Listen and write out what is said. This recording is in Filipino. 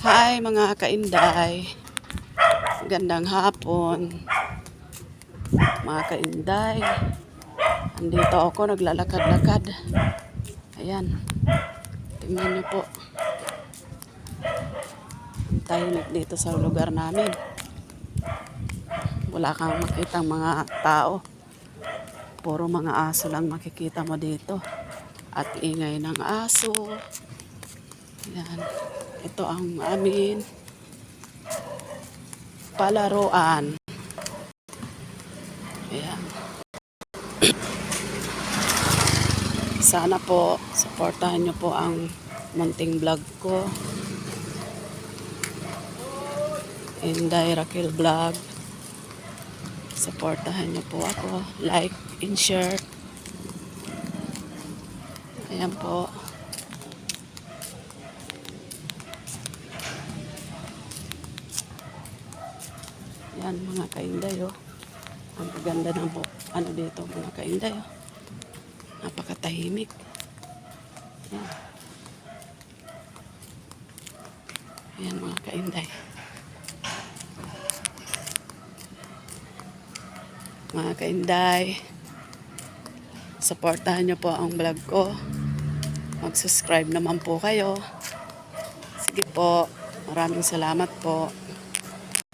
Hi mga kainday, gandang hapon mga kainday. Andito ako naglalakad-lakad. Ayan, tingnan niyo po, tahimik dito sa lugar namin. Wala kang makitang mga tao, puro mga aso lang makikita mo dito at ingay ng aso. Ayan, ito ang amin palaruan. Ayan. Sana po, supportahan nyo po ang munting vlog ko. Inday Raquel Vlog. Supportahan nyo po ako. Like and share. Ayan po. Ayan mga kainday, oh. Ang ganda ng ano dito mga kainday, oh. Napakatahimik. Ayan. Ayan mga kainday. Mga kainday, supportahan nyo po ang vlog ko. Mag-subscribe naman po kayo. Sige po, maraming salamat po.